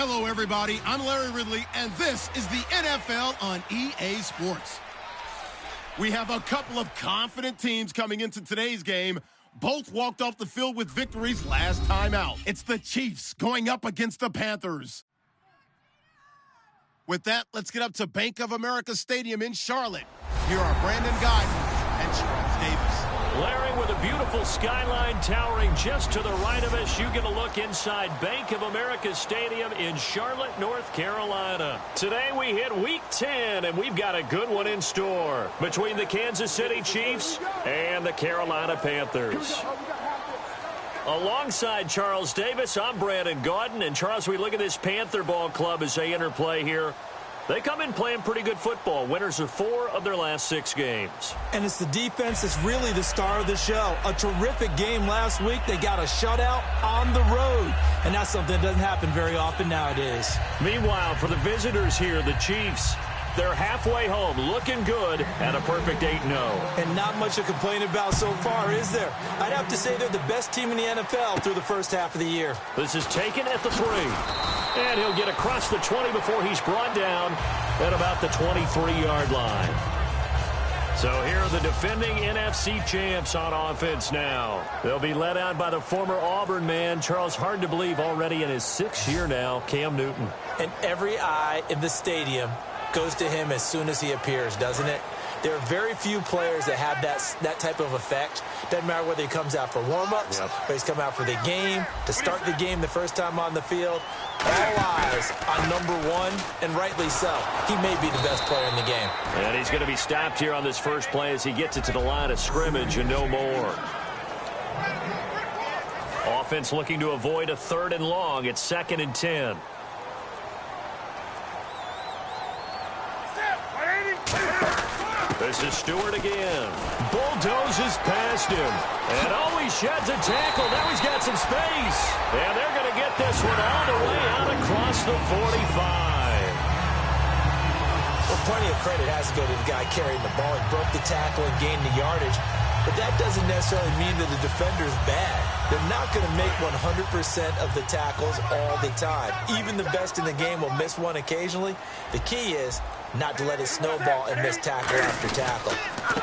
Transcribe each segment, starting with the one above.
Hello, everybody. I'm Larry Ridley, and this is the NFL on EA Sports. We have a couple of confident teams coming into today's game. Both walked off the field with victories last time out. It's the Chiefs going up against the Panthers. With that, let's get up to Bank of America Stadium in Charlotte. Here are Brandon Guyton and Charles Davis. Larry, with a beautiful skyline towering just to the right of us, you get a look inside Bank of America Stadium in Charlotte, North Carolina. Today we hit Week 10, and we've got a good one in store between the Kansas City Chiefs and the Carolina Panthers. Alongside Charles Davis, I'm Brandon Guyton. And Charles, we look at this Panther ball club as they enter play here. They come in playing pretty good football. Winners of 4 of their last 6 games. And it's the defense that's really the star of the show. A terrific game last week. They got a shutout on the road. And that's something that doesn't happen very often nowadays. Meanwhile, for the visitors here, the Chiefs, they're halfway home, looking good at a perfect 8-0. And not much to complain about so far, is there? I'd have to say they're the best team in the NFL through the first half of the year. This is taken at the 3. And he'll get across the 20 before he's brought down at about the 23-yard line. So here are the defending NFC champs on offense now. They'll be led out by the former Auburn man, Charles, hard to believe, already in his 6th year now, Cam Newton. And every eye in the stadium goes to him as soon as he appears, doesn't it? There are very few players that have that type of effect. Doesn't matter whether he comes out for warm-ups, or he's come out for the game, to start the game the first time on the field. All eyes on number 1, and rightly so. He may be the best player in the game. And he's going to be stopped here on this first play as he gets it to the line of scrimmage and no more. Offense looking to avoid a 3rd and long. It's 2nd and 10. This is Stewart again. Bulldozes past him. And he sheds a tackle. Now he's got some space. And they're going to get this one all the way out across the 45. Well, plenty of credit has to go to the guy carrying the ball. He broke the tackle and gained the yardage. But that doesn't necessarily mean that the defender's bad. They're not going to make 100% of the tackles all the time. Even the best in the game will miss one occasionally. The key is not to let it snowball and miss tackle after tackle.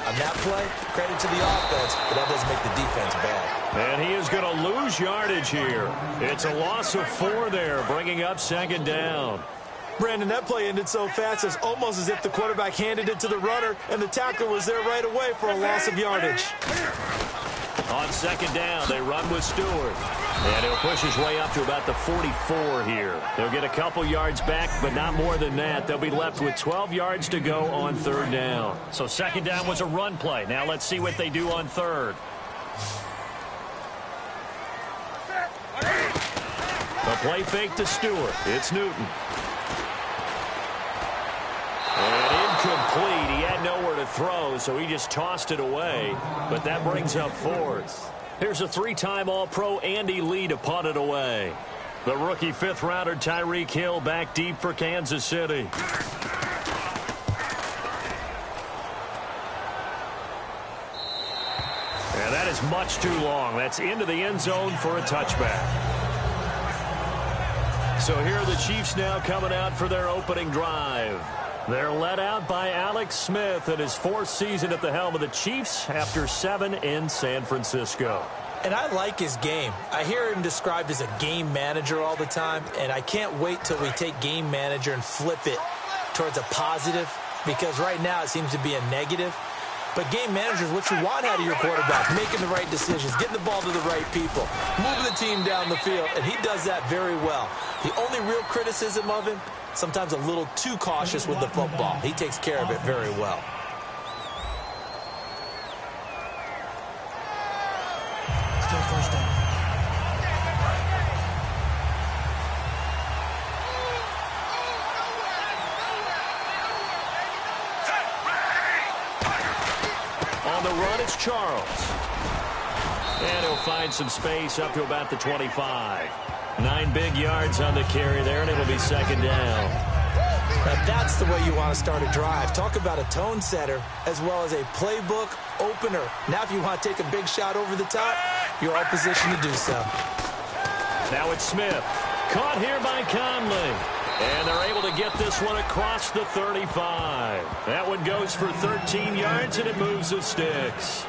On that play, credit to the offense, but that doesn't make the defense bad. And he is going to lose yardage here. It's a loss of 4 there, bringing up 2nd down. Brandon, that play ended so fast, it's almost as if the quarterback handed it to the runner, and the tackler was there right away for a loss of yardage. On 2nd down, they run with Stewart. And he'll push his way up to about the 44 here. They'll get a couple yards back, but not more than that. They'll be left with 12 yards to go on 3rd down. So 2nd down was a run play. Now let's see what they do on 3rd. The play fake to Stewart. It's Newton. And incomplete. He had nowhere to throw, so he just tossed it away. But that brings up 4th. Here's a 3-time All-Pro Andy Lee to punt it away. The rookie 5th-rounder Tyreek Hill back deep for Kansas City. And that is much too long. That's into the end zone for a touchback. So here are the Chiefs now coming out for their opening drive. They're led out by Alex Smith in his 4th season at the helm of the Chiefs after 7 in San Francisco. And I like his game. I hear him described as a game manager all the time, and I can't wait till we take game manager and flip it towards a positive, because right now it seems to be a negative. But game manager is what you want out of your quarterback, making the right decisions, getting the ball to the right people, moving the team down the field, and he does that very well. The only real criticism of him, sometimes a little too cautious with the football. He takes care of it very well. Still 1st down. On the run, it's Charles. And he'll find some space up to about the 25. 9 big yards on the carry there, and it'll be 2nd down. Now that's the way you want to start a drive. Talk about a tone setter as well as a playbook opener. Now if you want to take a big shot over the top, you're all positioned to do so. Now it's Smith. Caught here by Conley. And they're able to get this one across the 35. That one goes for 13 yards, and it moves the sticks.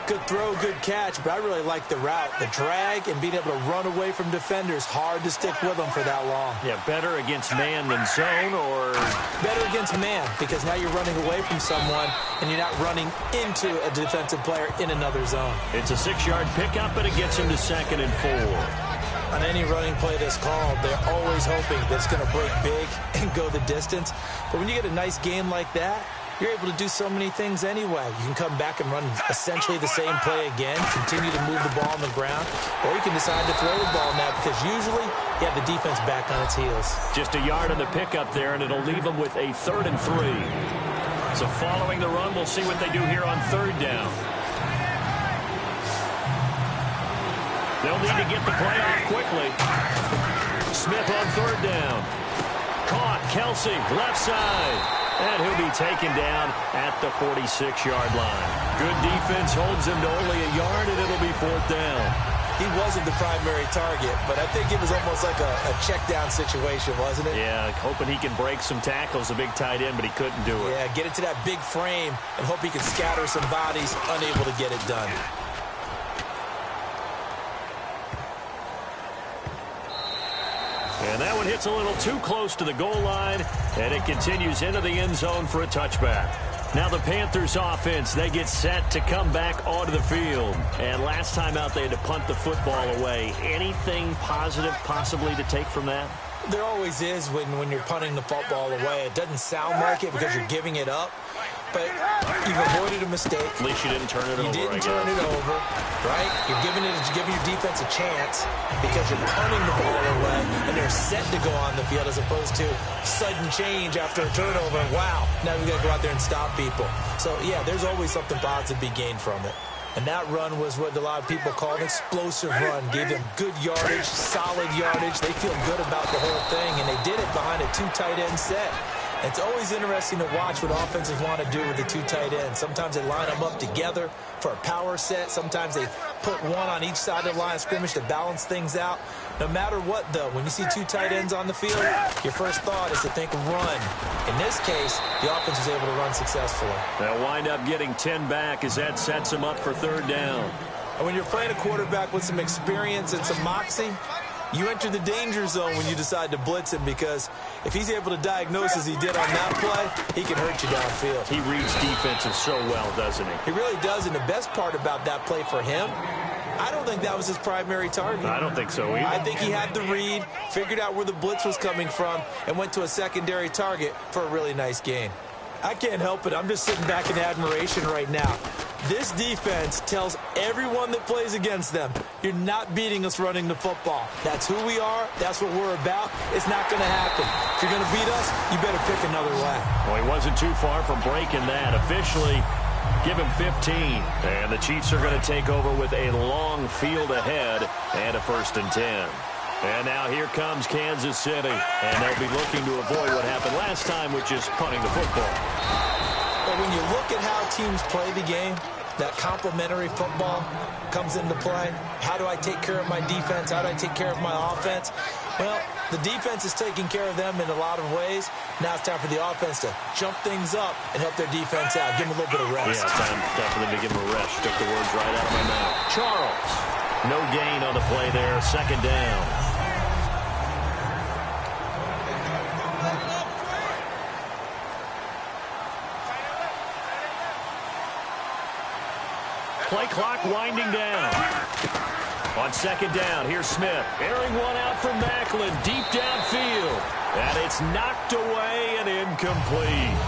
Good throw, good catch, but I really like the route. The drag and being able to run away from defenders, hard to stick with them for that long. Yeah, better against man than zone, or? Better against man, because now you're running away from someone and you're not running into a defensive player in another zone. It's a 6-yard pickup, and it gets him to 2nd and 4. On any running play that's called, they're always hoping that it's going to break big and go the distance. But when you get a nice game like that, you're able to do so many things anyway. You can come back and run essentially the same play again, continue to move the ball on the ground, or you can decide to throw the ball now because usually you have the defense back on its heels. Just a yard on the pickup there, and it'll leave them with a 3rd and 3. So following the run, we'll see what they do here on 3rd down. They'll need to get the play off quickly. Smith on 3rd down. Caught, Kelsey, left side. And he'll be taken down at the 46-yard line. Good defense holds him to only a yard, and it'll be 4th down. He wasn't the primary target, but I think it was almost like a check-down situation, wasn't it? Yeah, hoping he can break some tackles, a big tight end, but he couldn't do it. Yeah, get into that big frame and hope he can scatter some bodies, unable to get it done. And that one hits a little too close to the goal line, and it continues into the end zone for a touchback. Now the Panthers offense, they get set to come back onto the field. And last time out, they had to punt the football away. Anything positive possibly to take from that? There always is when you're punting the football away. It doesn't sound like it because you're giving it up, but you've avoided a mistake. At least you didn't turn it over. You didn't turn it over, right? You're giving your defense a chance because you're punting the ball away, and they're set to go on the field as opposed to sudden change after a turnover. Wow, now we got to go out there and stop people. So, yeah, there's always something positive to be gained from it. And that run was what a lot of people call an explosive run. Gave them good yardage, solid yardage. They feel good about the whole thing, and they did it behind a 2 tight end set. It's always interesting to watch what offenses want to do with the 2 tight ends. Sometimes they line them up together for a power set. Sometimes they put one on each side of the line of scrimmage to balance things out. No matter what, though, when you see 2 tight ends on the field, your first thought is to think run. In this case, the offense was able to run successfully. They'll wind up getting 10 back as that sets them up for 3rd down. And when you're playing a quarterback with some experience and some moxie, you enter the danger zone when you decide to blitz him, because if he's able to diagnose as he did on that play, he can hurt you downfield. He reads defenses so well, doesn't he? He really does, and the best part about that play for him, I don't think that was his primary target. I don't think so either. I think he had the read, figured out where the blitz was coming from, and went to a secondary target for a really nice gain. I can't help it. I'm just sitting back in admiration right now. This defense tells everyone that plays against them, you're not beating us running the football. That's who we are. That's what we're about. It's not going to happen. If you're going to beat us, you better pick another way. Well, he wasn't too far from breaking that. Officially, give him 15. And the Chiefs are going to take over with a long field ahead and a 1st and 10. And now here comes Kansas City. And they'll be looking to avoid what happened last time, which is punting the football. But when you look at how teams play the game, that complementary football comes into play. How do I take care of my defense? How do I take care of my offense? Well, the defense is taking care of them in a lot of ways. Now it's time for the offense to jump things up and help their defense out. Give them a little bit of rest. Yeah, time definitely to give them a rest. Took the words right out of my mouth. Charles, no gain on the play there. 2nd down. Play clock winding down. On 2nd down, here's Smith. Airing one out from Macklin, deep downfield. And it's knocked away and incomplete.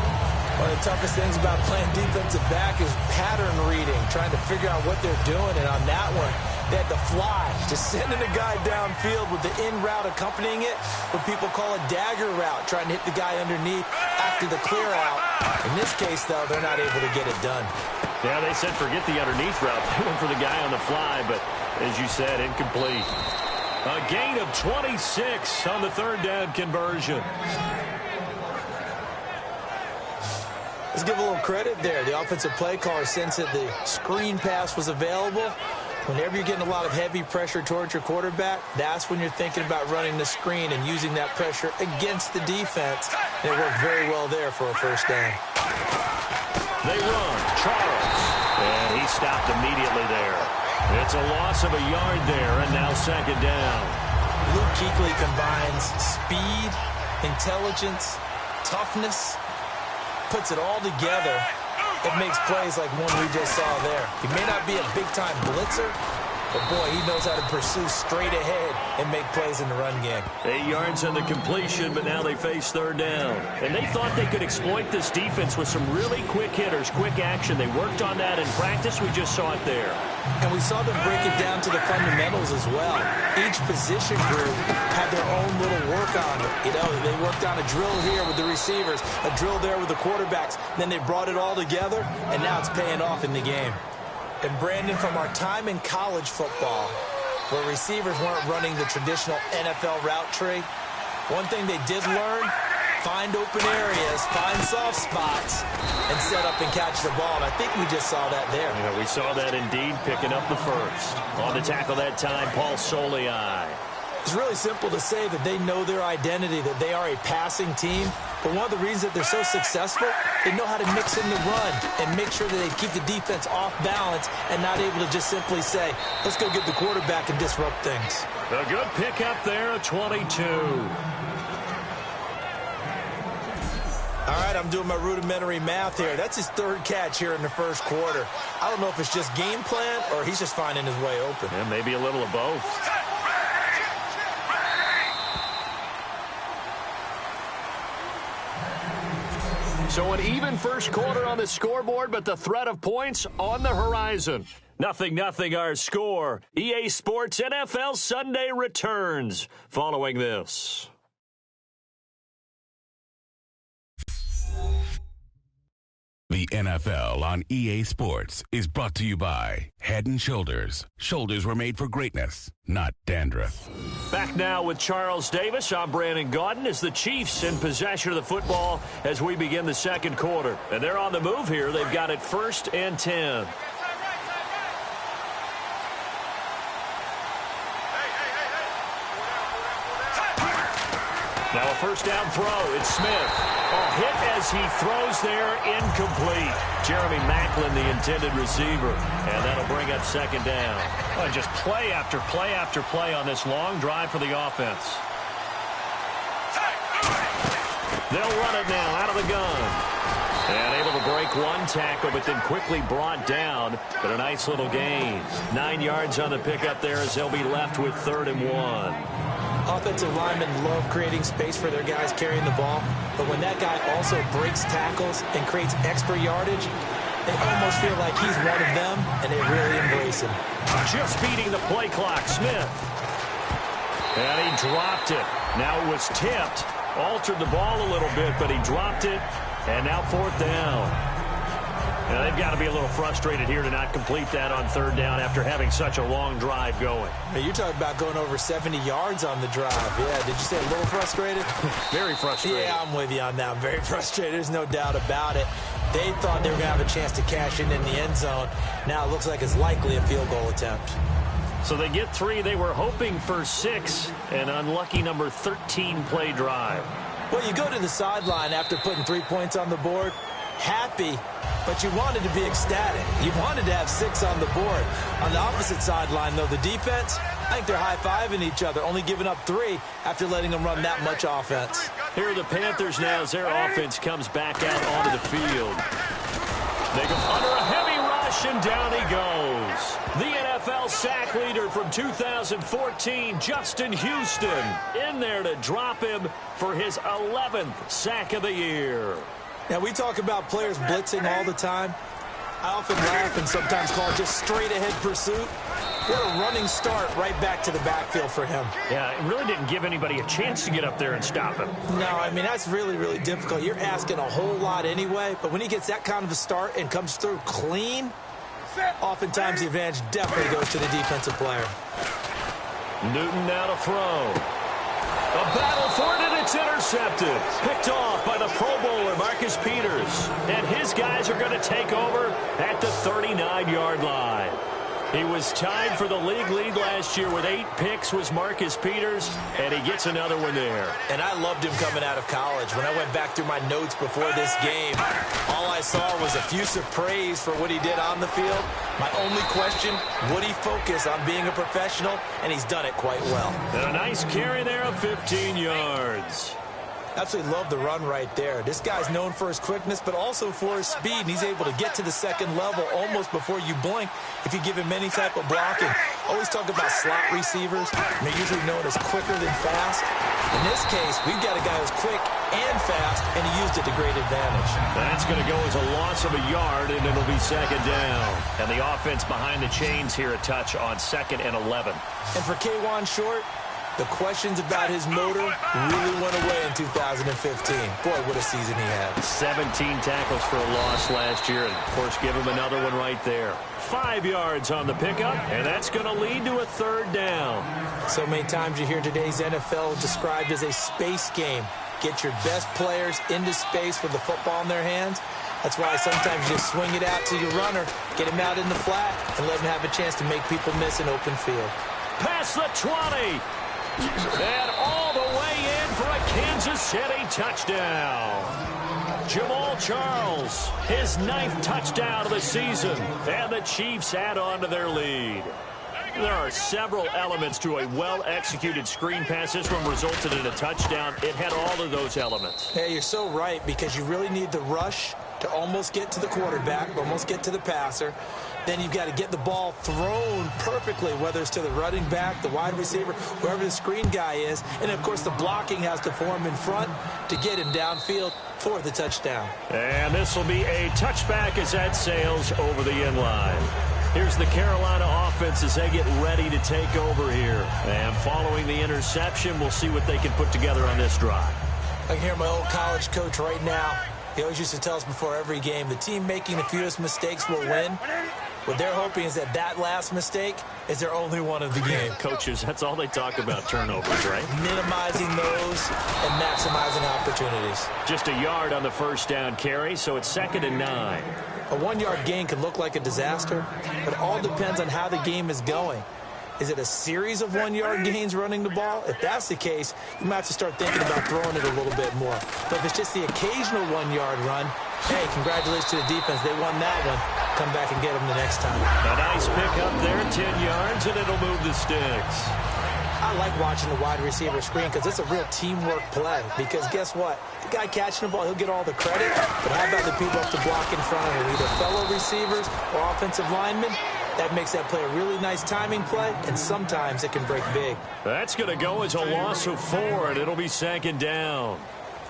One of the toughest things about playing defensive back is pattern reading, trying to figure out what they're doing. And on that one, they had to fly, just sending a guy downfield with the in route accompanying it, what people call a dagger route, trying to hit the guy underneath after the clear out. In this case, though, they're not able to get it done. Yeah, they said forget the underneath route. They went for the guy on the fly, but as you said, incomplete. A gain of 26 on the 3rd down conversion. Let's give a little credit there. The offensive play caller sensed that the screen pass was available, Whenever you're getting a lot of heavy pressure towards your quarterback, that's when you're thinking about running the screen and using that pressure against the defense. And it worked very well there for a first down. They run. Charles. And he stopped immediately there. It's a loss of a yard there, and now second down. Luke Kuechly combines speed, intelligence, toughness, puts it all together. It makes plays like one we just saw there. He may not be a big-time blitzer, but, boy, he knows how to pursue straight ahead and make plays in the run game. 8 yards on the completion, but now they face third down. And they thought they could exploit this defense with some really quick hitters, quick action. They worked on that in practice. We just saw it there. And we saw them break it down to the fundamentals as well. Each position group had their own little work on it. You know, they worked on a drill here with the receivers, a drill there with the quarterbacks. Then they brought it all together, and now it's paying off in the game. And, Brandon, from our time in college football, where receivers weren't running the traditional NFL route tree, one thing they did learn, find open areas, find soft spots, and set up and catch the ball. And I think we just saw that there. Yeah, we saw that indeed, picking up the first. On the tackle that time, Paul Solei. It's really simple to say that they know their identity, that they are a passing team. But one of the reasons that they're so successful, they know how to mix in the run and make sure that they keep the defense off balance and not able to just simply say, let's go get the quarterback and disrupt things. A good pickup there at 22. All right, I'm doing my rudimentary math here. That's his third catch here in the first quarter. I don't know if it's just game plan or he's just finding his way open. Yeah, maybe a little of both. So an even first quarter on the scoreboard, but the threat of points on the horizon. 0-0 our score. EA Sports NFL Sunday returns following this. The NFL on EA Sports is brought to you by Head & Shoulders. Shoulders were made for greatness, not dandruff. Back now with Charles Davis. I'm Brandon Gaudin as the Chiefs in possession of the football as we begin the second quarter. And they're on the move here. They've got it 1st and 10. Now a first down throw. It's Smith. Oh, hit as he throws there, incomplete. Jeremy Maclin, the intended receiver. And that'll bring up second down. Oh, just play after play after play on this long drive for the offense. They'll run it now out of the gun. And able to break one tackle, but then quickly brought down. But a nice little gain. 9 yards on the pickup there as they'll be left with 3rd and 1. Offensive linemen love creating space for their guys carrying the ball, but when that guy also breaks tackles and creates extra yardage, they almost feel like he's one of them, and they really embrace him. Just beating the play clock, Smith. And he dropped it. Now it was tipped, altered the ball a little bit, but he dropped it, and now 4th down. Now they've got to be a little frustrated here to not complete that on 3rd down after having such a long drive going. Hey, you're talking about going over 70 yards on the drive. Yeah, did you say a little frustrated? Very frustrated. Yeah, I'm with you on that. I'm very frustrated. There's no doubt about it. They thought they were going to have a chance to cash in the end zone. Now it looks like it's likely a field goal attempt. So they get 3. They were hoping for 6. An unlucky number 13 play drive. Well, you go to the sideline after putting 3 points on the board, happy, but you wanted to be ecstatic. You wanted to have 6 on the board. On the opposite sideline, though, the defense, I think they're high-fiving each other, only giving up 3 after letting them run that much offense. Here are the Panthers now as their offense comes back out onto the field. They go under a heavy rush, and down he goes. The NFL sack leader from 2014, Justin Houston, in there to drop him for his 11th sack of the year. Now, we talk about players blitzing all the time. I often laugh and sometimes call it just straight-ahead pursuit. What a running start right back to the backfield for him. Yeah, it really didn't give anybody a chance to get up there and stop him. No, I mean, that's really, really difficult. You're asking a whole lot anyway, but when he gets that kind of a start and comes through clean, oftentimes the advantage definitely goes to the defensive player. Newton now to throw. A battle for it, and it's intercepted. Picked off by the Pro Bowler, Marcus Peters. And his guys are going to take over at the 39-yard line. He was tied for the league lead last year with 8 picks was Marcus Peters, and he gets another one there. And I loved him coming out of college. When I went back through my notes before this game, all I saw was effusive praise for what he did on the field. My only question, would he focus on being a professional? And he's done it quite well. And a nice carry there of 15 yards. Absolutely love the run right there. This guy's known for his quickness, but also for his speed. And he's able to get to the second level almost before you blink if you give him any type of blocking. Always talk about slot receivers. They're usually known as quicker than fast. In this case, we've got a guy who's quick and fast, and he used it to great advantage. That's going to go as a loss of a yard, and it'll be second down. And the offense behind the chains here a touch on 2nd and 11. And for K'Wan Short, the questions about his motor really went away in 2015. Boy, what a season he had. 17 tackles for a loss last year, and, of course, give him another one right there. 5 yards on the pickup, and that's going to lead to a 3rd down. So many times you hear today's NFL described as a space game. Get your best players into space with the football in their hands. That's why sometimes you just swing it out to your runner, get him out in the flat, and let him have a chance to make people miss an open field. Past the 20. And all the way in for a Kansas City touchdown. Jamal Charles, his 9th touchdown of the season. And the Chiefs add on to their lead. There are several elements to a well-executed screen pass. This one resulted in a touchdown. It had all of those elements. Hey, you're so right, because you really need the rush to almost get to the quarterback, almost get to the passer. Then you've got to get the ball thrown perfectly, whether it's to the running back, the wide receiver, whoever the screen guy is. And, of course, the blocking has to form in front to get him downfield for the touchdown. And this will be a touchback as that sails over the end line. Here's the Carolina offense as they get ready to take over here. And following the interception, we'll see what they can put together on this drive. I can hear my old college coach right now. He always used to tell us before every game, the team making the fewest mistakes will win. What they're hoping is that last mistake is their only one of the game. Coaches, that's all they talk about, turnovers, right? Minimizing those and maximizing opportunities. Just a yard on the 1st down carry, so it's 2nd and 9. A 1-yard gain can look like a disaster, but it all depends on how the game is going. Is it a series of 1-yard gains running the ball? If that's the case, you might have to start thinking about throwing it a little bit more. But if it's just the occasional 1-yard run, hey, congratulations to the defense. They won that one. Come back and get them the next time. A nice pick up there, 10 yards, and it'll move the sticks. I like watching the wide receiver screen because it's a real teamwork play. Because guess what? The guy catching the ball, he'll get all the credit. But how about the people up to block in front of him? Either fellow receivers or offensive linemen. That makes that play a really nice timing play, and sometimes it can break big. That's going to go as a loss of 4, and it'll be 2nd down.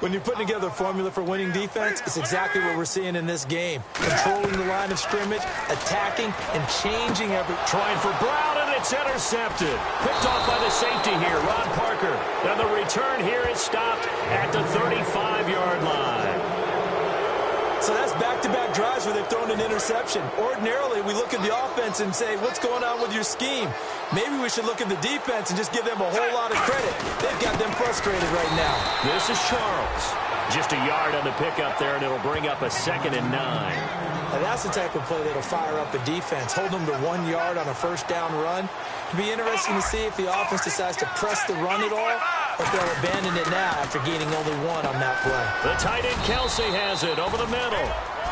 When you're putting together a formula for winning defense, it's exactly what we're seeing in this game. Controlling the line of scrimmage, attacking, and changing every... Trying for Brown, and it's intercepted. Picked off by the safety here, Ron Parker. And the return here is stopped at the 35-yard line. So that's back-to-back drives where they've thrown an interception. Ordinarily, we look at the offense and say, what's going on with your scheme? Maybe we should look at the defense and just give them a whole lot of credit. They've got them frustrated right now. This is Charles. Just a yard on the pickup there, and it'll bring up a 2nd and 9. Now that's the type of play that'll fire up the defense. Hold them to 1 yard on a 1st down run. It'll be interesting to see if the offense decides to press the run at all, or if they'll abandon it now after gaining only 1 on that play. The tight end Kelsey has it over the middle.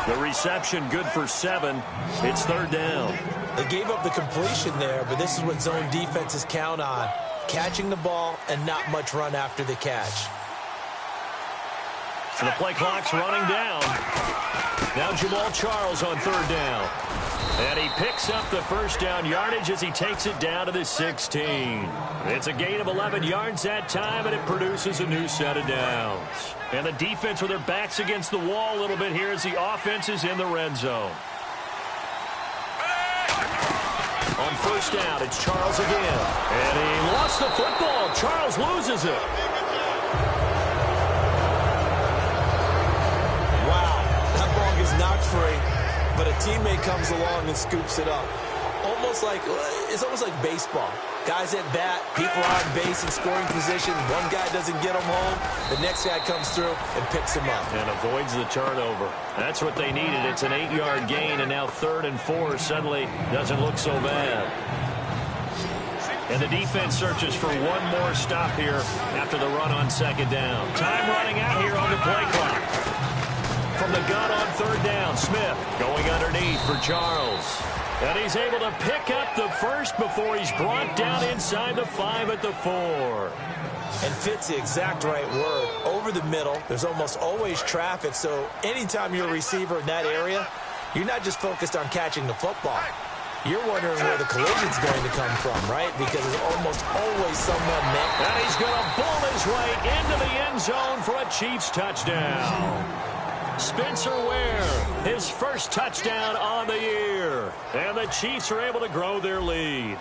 The reception good for 7. It's 3rd down. They gave up the completion there, but this is what zone defenses count on. Catching the ball and not much run after the catch. So the play clock's running down. Now Jamal Charles on 3rd down. And he picks up the 1st down yardage as he takes it down to the 16. It's a gain of 11 yards that time, and it produces a new set of downs. And the defense with their backs against the wall a little bit here as the offense is in the red zone. On 1st down, it's Charles again. And he lost the football. Charles loses it. Wow, that ball gets knocked free, but a teammate comes along and scoops it up. almost like baseball. Guys at bat, people are on base in scoring position. One guy doesn't get them home. The next guy comes through and picks him up. And avoids the turnover. That's what they needed. It's an 8-yard gain, and now 3rd and 4 suddenly doesn't look so bad. And the defense searches for one more stop here after the run on 2nd down. Time running out here on the play clock. From the gun on 3rd down, Smith going underneath for Charles. And he's able to pick up the first before he's brought down inside the 5 at the 4. And fits the exact right word. Over the middle, there's almost always traffic, so anytime you're a receiver in that area, you're not just focused on catching the football. You're wondering where the collision's going to come from, right? Because there's almost always someone there. And he's going to bull his way into the end zone for a Chiefs touchdown. Spencer Ware, his first touchdown on the year. And the Chiefs are able to grow their lead.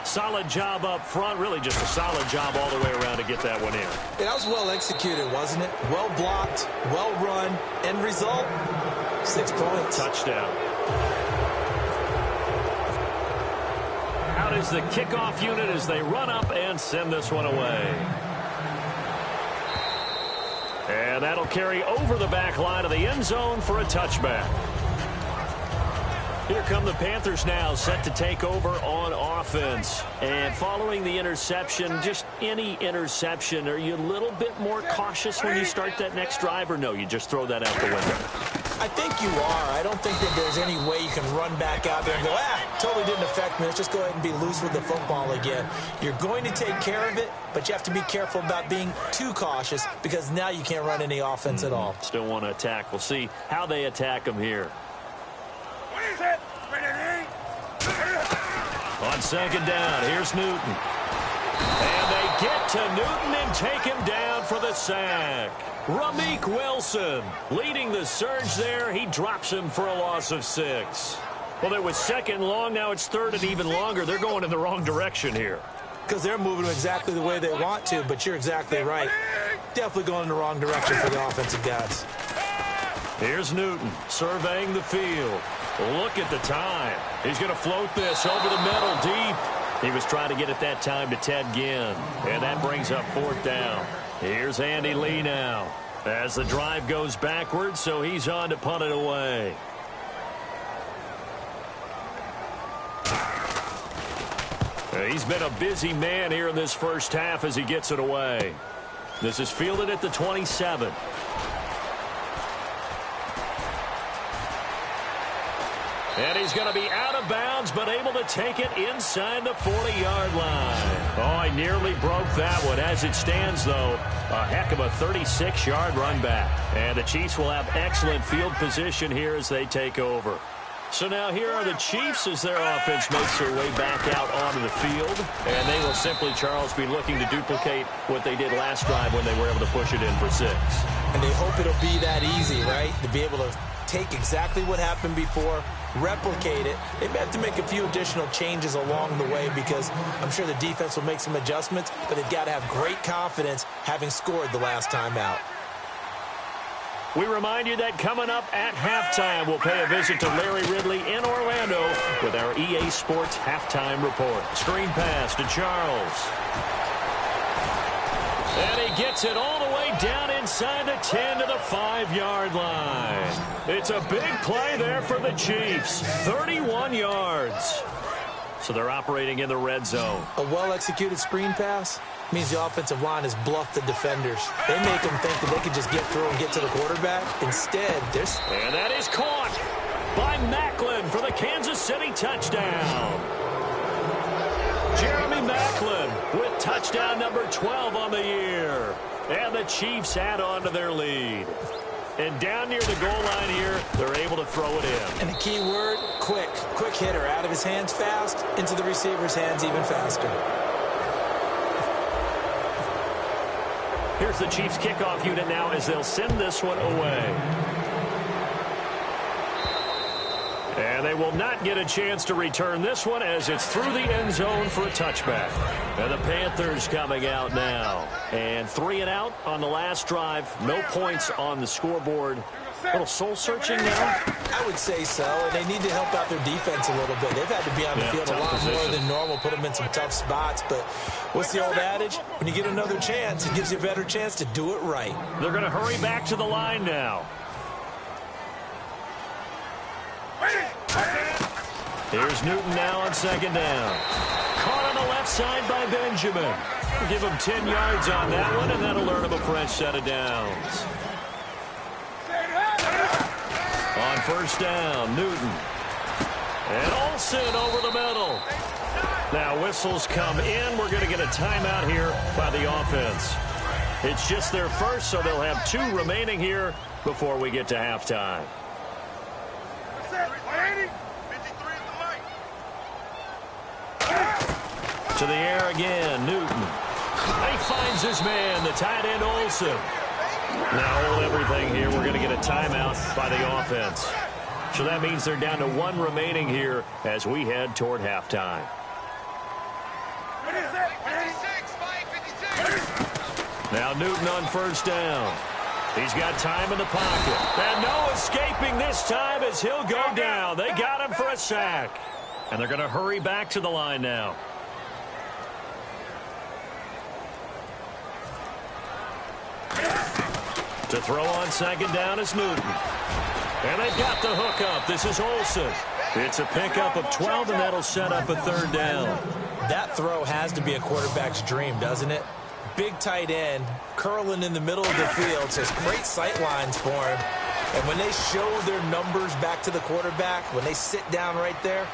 Solid job up front. Really just a solid job all the way around to get that one in. Yeah, that was well executed, wasn't it? Well blocked, well run. End result, 6 points. Touchdown. Out is the kickoff unit as they run up and send this one away. And that'll carry over the back line of the end zone for a touchback. Here come the Panthers now, set to take over on offense. And following the interception, just any interception, are you a little bit more cautious when you start that next drive, or no, you just throw that out the window? I think you are. I don't think that there's any way you can run back out there and go, totally didn't affect me. Let's just go ahead and be loose with the football again. You're going to take care of it, but you have to be careful about being too cautious because now you can't run any offense at all. Still want to attack. We'll see how they attack them here. On 2nd down, here's Newton. And they get to Newton and take him down for the sack. Ramik Wilson leading the surge there. He drops him for a loss of 6. Well, it was 2nd and long. Now it's 3rd and even longer. They're going in the wrong direction here. Because they're moving exactly the way they want to, but you're exactly right. Definitely going in the wrong direction for the offensive guys. Here's Newton surveying the field. Look at the time. He's going to float this over the middle deep. He was trying to get it that time to Ted Ginn. And that brings up 4th down. Here's Andy Lee now as the drive goes backwards, so he's on to punt it away. He's been a busy man here in this first half as he gets it away. This is fielded at the 27. And he's going to be out of bounds, but able to take it inside the 40-yard line. Oh, I nearly broke that one. As it stands, though, a heck of a 36-yard run back. And the Chiefs will have excellent field position here as they take over. So now here are the Chiefs as their offense makes their way back out onto the field. And they will simply, Charles, be looking to duplicate what they did last drive when they were able to push it in for 6. And they hope it'll be that easy, right? To be able to take exactly what happened before, replicate it. They may have to make a few additional changes along the way because I'm sure the defense will make some adjustments, but they've got to have great confidence having scored the last time out. We remind you that coming up at halftime, we'll pay a visit to Larry Ridley in Orlando with our EA Sports Halftime Report. Screen pass to Charles. And he gets it all the way down inside the 10 to the 5-yard line. It's a big play there for the Chiefs. 31 yards. So they're operating in the red zone. A well-executed screen pass means the offensive line has bluffed the defenders. They make them think that they could just get through and get to the quarterback. Instead, there's... And that is caught by Macklin for the Kansas City touchdown. Jeremy Macklin with touchdown number 12 on the year. And the Chiefs add on to their lead. And down near the goal line here, they're able to throw it in. And the key word, quick. Quick hitter. Out of his hands fast, into the receiver's hands even faster. Here's the Chiefs kickoff unit now as they'll send this one away. And they will not get a chance to return this one as it's through the end zone for a touchback. And the Panthers coming out now. And 3 and out on the last drive. No points on the scoreboard. A little soul-searching now? I would say so, and they need to help out their defense a little bit. They've had to be on the field a lot more than normal, put them in some tough spots. But what's the old adage? When you get another chance, it gives you a better chance to do it right. They're going to hurry back to the line now. Here's Newton now on second down. Caught on the left side by Benjamin. We'll give him 10 yards on that one, and that'll earn him a fresh set of downs. On first down, Newton. And Olsen over the middle. Now whistles come in. We're going to get a timeout here by the offense. It's just their first, so they'll have 2 remaining here before we get to halftime. To the air again, Newton. He finds his man, the tight end Olsen. Now hold everything here. We're going to get a timeout by the offense. So that means they're down to 1 remaining here as we head toward halftime. Now Newton on first down. He's got time in the pocket. And no escaping this time as he'll go down. They got him for a sack. And they're going to hurry back to the line now. To throw on second down is Newton. And they've got the hook up. This is Olsen. It's a pickup of 12, and that'll set up a third down. That throw has to be a quarterback's dream, doesn't it? Big tight end, curling in the middle of the field, so it's great sight lines for him. And when they show their numbers back to the quarterback, when they sit down right there,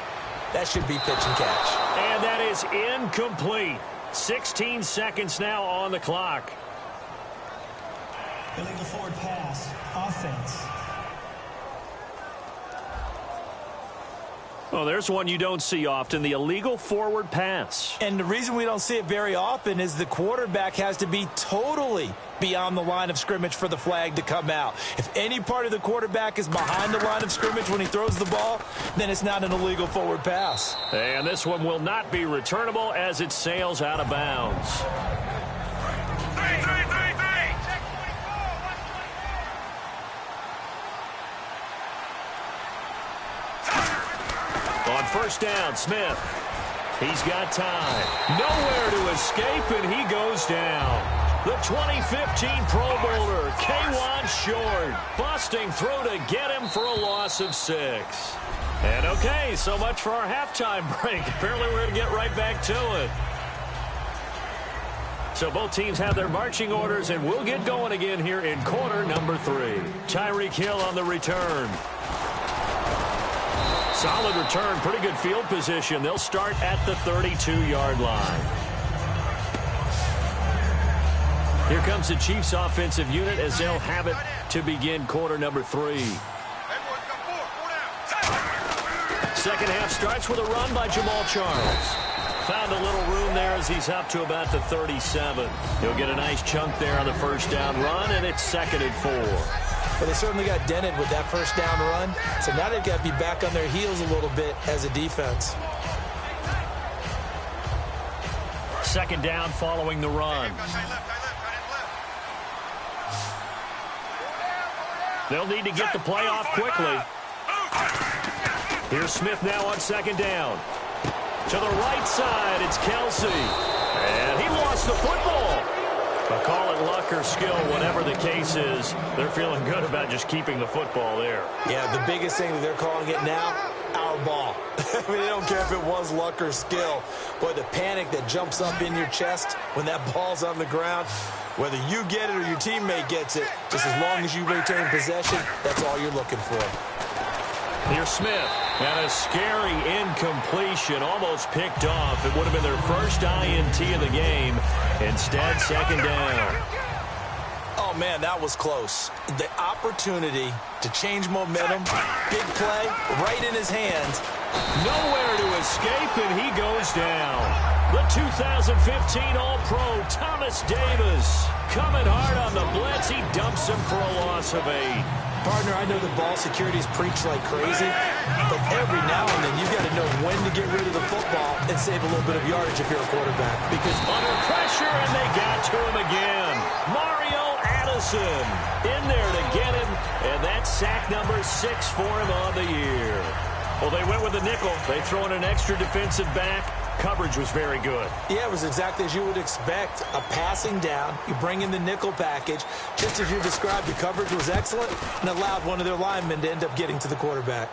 that should be pitch and catch. And that is incomplete. 16 seconds now on the clock. Illegal forward pass, offense. Well, there's one you don't see often, the illegal forward pass. And the reason we don't see it very often is the quarterback has to be totally beyond the line of scrimmage for the flag to come out. If any part of the quarterback is behind the line of scrimmage when he throws the ball, then it's not an illegal forward pass. And this one will not be returnable as it sails out of bounds. On first down, Smith. He's got time. Nowhere to escape, and he goes down. The 2015 Pro Bowler, K'Wan Short, busting through to get him for a loss of 6. And okay, so much for our halftime break. Apparently we're going to get right back to it. So both teams have their marching orders, and we'll get going again here in quarter number 3. Tyreek Hill on the return. Solid return, pretty good field position. They'll start at the 32-yard line. Here comes the Chiefs offensive unit as they'll have it to begin quarter number 3. Second half starts with a run by Jamal Charles. Found a little room there as he's up to about the 37. He'll get a nice chunk there on the first down run, and it's 2nd and 4. But they certainly got dented with that first down run. So now they've got to be back on their heels a little bit as a defense. Second down following the run. They'll need to get the play off quickly. Here's Smith now on second down. To the right side, it's Kelsey. And he lost the football. But call it luck or skill, whatever the case is, they're feeling good about just keeping the football there. Yeah, the biggest thing that they're calling it now, our ball. I mean, they don't care if it was luck or skill. Boy, the panic that jumps up in your chest when that ball's on the ground, whether you get it or your teammate gets it, just as long as you retain possession, that's all you're looking for. Here's Smith, and a scary incompletion, almost picked off. It would have been their first INT of the game. Instead, second down. Oh, man, that was close. The opportunity to change momentum, big play, right in his hands. Nowhere to escape, and he goes down. The 2015 All-Pro, Thomas Davis, coming hard on the blitz. He dumps him for a loss of 8. Partner, I know the ball security's preached like crazy, but every now and then you've got to know when to get rid of the football and save a little bit of yardage if you're a quarterback. Because under pressure, and they got to him again. Mario Addison in there to get him And that's sack number 6 for him on the year. Well, they went with a nickel. They throw in an extra defensive back. Coverage was very good. Yeah, it was exactly as you would expect. A passing down. You bring in the nickel package. Just as you described, the coverage was excellent and allowed one of their linemen to end up getting to the quarterback.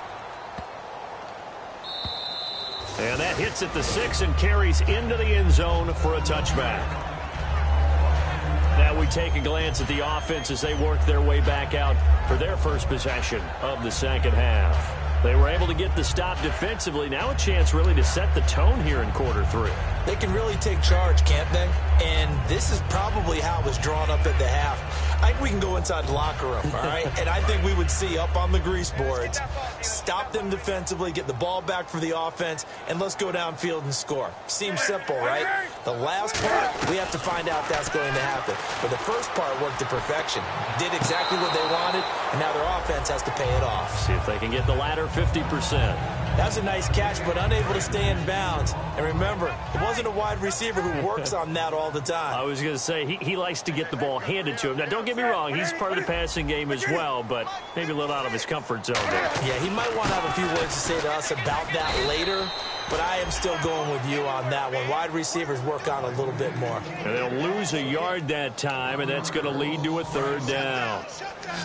And that hits at the 6 and carries into the end zone for a touchback. Now we take a glance at the offense as they work their way back out for their first possession of the second half. They were able to get the stop defensively. Now a chance really to set the tone here in quarter 3. They can really take charge, can't they? And this is probably how it was drawn up at the half. I think we can go inside the locker room, all right? And I think we would see up on the grease boards, stop them defensively, get the ball back for the offense, and let's go downfield and score. Seems simple, right? The last part, we have to find out if that's going to happen. But the first part worked to perfection. Did exactly what they wanted, and now their offense has to pay it off. See if they can get the latter 50%. That's a nice catch, but unable to stay in bounds. And remember, it wasn't a wide receiver who works on that all the time. I was going to say, he likes to get the ball handed to him. Now, don't get me wrong, he's part of the passing game as well, but maybe a little out of his comfort zone there. Yeah, he might want to have a few words to say to us about that later, but I am still going with you on that one. Wide receivers work on a little bit more. And they'll lose a yard that time, and that's going to lead to a third down.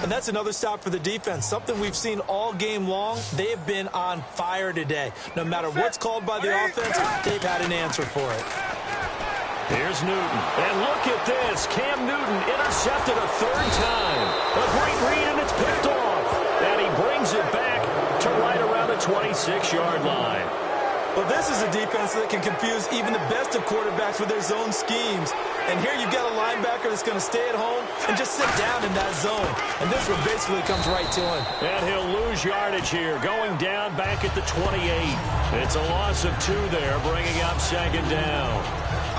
And that's another stop for the defense, something we've seen all game long. They have been on fire today. No matter what's called by the offense, they've had an answer for it. Here's Newton. And look at this. Cam Newton intercepted a third time. A great read, and it's picked off. And he brings it back to right around the 26-yard line. Well, this is a defense that can confuse even the best of quarterbacks with their zone schemes. And here you've got a linebacker that's going to stay at home and just sit down in that zone. And this one basically comes right to him. And he'll lose yardage here, going down back at the 28. It's a loss of 2 there, bringing up second down.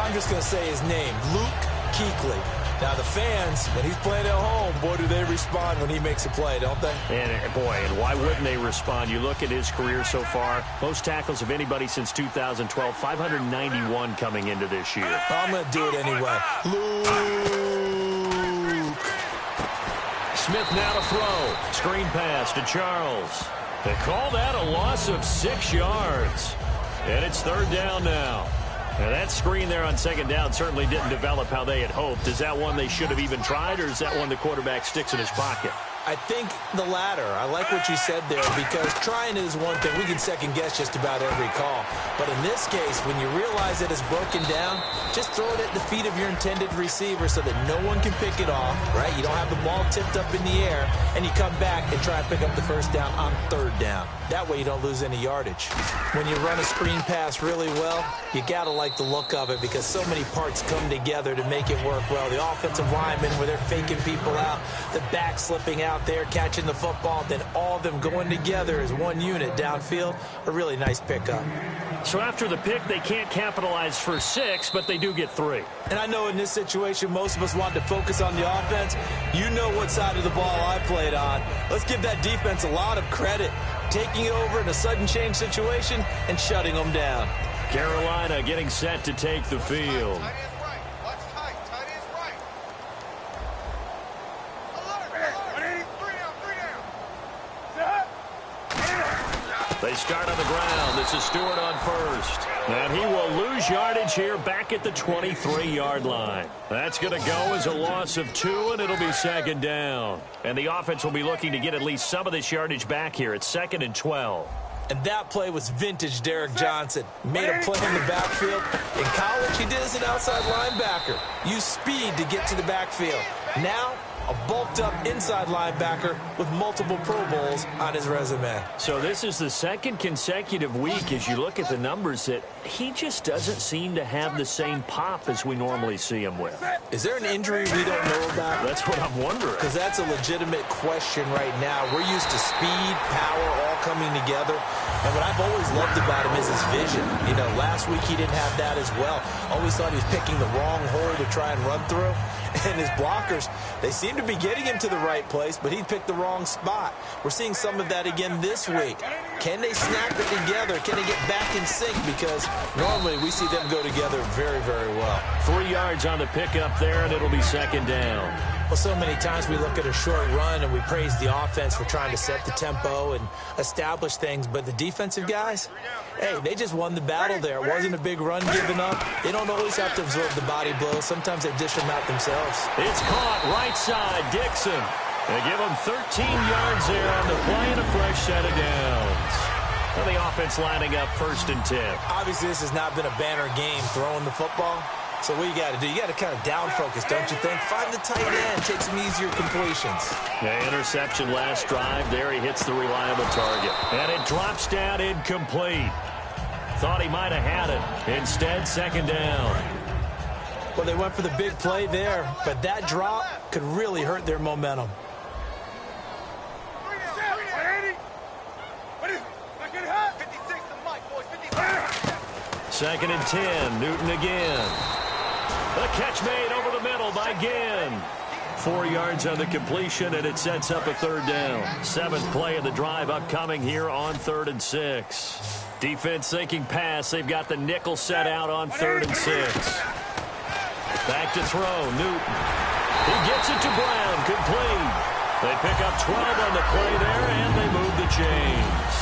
I'm just going to say his name, Luke Kuechly. Now, the fans, when he's playing at home, boy, do they respond when he makes a play, don't they? And, boy, and why wouldn't they respond? You look at his career so far, most tackles of anybody since 2012, 591 coming into this year. I'm going to do it anyway. Luke. Smith now to throw. Screen pass to Charles. They call that a loss of 6 yards. And it's third down now. Now, that screen there on second down certainly didn't develop how they had hoped. Is that one they should have even tried, or is that one the quarterback sticks in his pocket? I think the latter. I like what you said there, because trying is one thing. We can second-guess just about every call. But in this case, when you realize that it's broken down, just throw it at the feet of your intended receiver so that no one can pick it off, right? You don't have the ball tipped up in the air, and you come back and try and pick up the first down on third down. That way you don't lose any yardage. When you run a screen pass really well, you got to like the look of it, because so many parts come together to make it work well. The offensive linemen, where they're faking people out, the back slipping out there, catching the football, then all of them going together as one unit downfield. A really nice pickup. So after the pick, they can't capitalize for 6, but they do get 3. And I know in this situation, most of us want to focus on the offense. You know what side of the ball I played on. Let's give that defense a lot of credit, taking it over in a sudden change situation and shutting them down. Carolina getting set to take the field. They start on the ground. This is Stewart on first. And he will lose yardage here back at the 23-yard line. That's going to go as a loss of 2, and it'll be second down. And the offense will be looking to get at least some of this yardage back here. It's 2nd and 12. And that play was vintage Derek Johnson. Made a play in the backfield. In college, he did as an outside linebacker. Used speed to get to the backfield. Now, a bulked-up inside linebacker with multiple Pro Bowls on his resume. So this is the 2nd consecutive week, as you look at the numbers, that he just doesn't seem to have the same pop as we normally see him with. Is there an injury we don't know about? That's what I'm wondering. Because that's a legitimate question right now. We're used to speed, power, all coming together. And what I've always loved about him is his vision. You know, last week he didn't have that as well. Always thought he was picking the wrong hole to try and run through. And his blockers, they seem to be getting him to the right place, but he picked the wrong spot. We're seeing some of that again this week. Can they snap it together? Can they get back in sync? Because normally we see them go together very, very well. 3 yards on the pickup there, and it'll be second down. Well, so many times we look at a short run and we praise the offense for trying to set the tempo and establish things, but the defensive guys, hey, they just won the battle there. It wasn't a big run given up. They don't always have to absorb the body blows. Sometimes they dish them out themselves. It's caught right side, Dixon. They give him 13 yards there on the play and a fresh set of downs. And the offense lining up 1st and 10. Obviously, this has not been a banner game throwing the football. So what you got to do, you got to kind of down focus, don't you think? Find the tight end, take some easier completions. Yeah, interception last drive. There he hits the reliable target. And it drops down incomplete. Thought he might have had it. Instead, 2nd down. Well, they went for the big play there, but that drop could really hurt their momentum. Second and 10, Newton again. The catch made over the middle by Ginn. 4 yards on the completion, and it sets up a 3rd down. 7th play of the drive upcoming here on 3rd and 6. Defense thinking pass. They've got the nickel set out on 3rd and 6. Back to throw, Newton. He gets it to Brown, complete. They pick up 12 on the play there, and they move the chains.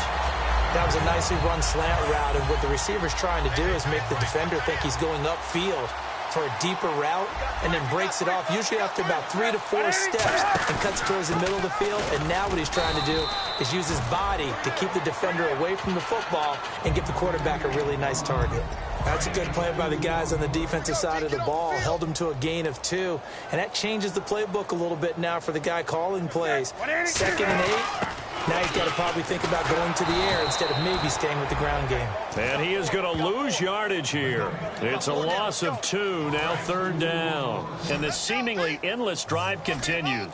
That was a nicely run slant route, and what the receiver's trying to do is make the defender think he's going upfield for a deeper route, and then breaks it off, usually after about 3 to 4 steps, and cuts towards the middle of the field. And now what he's trying to do is use his body to keep the defender away from the football and give the quarterback a really nice target. That's a good play by the guys on the defensive side of the ball. Held him to a gain of 2, and that changes the playbook a little bit now for the guy calling plays. 2nd and 8. Now he's got to probably think about going to the air instead of maybe staying with the ground game. And he is going to lose yardage here. It's a loss of 2, now 3rd down. And the seemingly endless drive continues.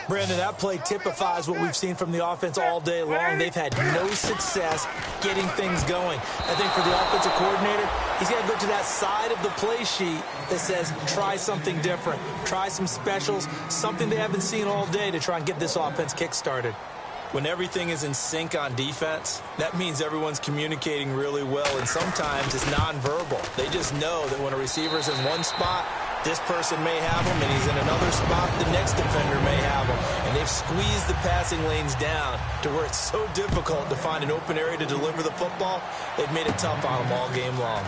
Brandon, that play typifies what we've seen from the offense all day long. They've had no success getting things going. I think for the offensive coordinator, he's got to go to that side of the play sheet that says try something different, try some specials, something they haven't seen all day to try and get this offense kick-started. When everything is in sync on defense, that means everyone's communicating really well, and sometimes it's nonverbal. They just know that when a receiver's in one spot, this person may have him, and he's in another spot, the next defender may have him. And they've squeezed the passing lanes down to where it's so difficult to find an open area to deliver the football. They've made it tough on them all game long.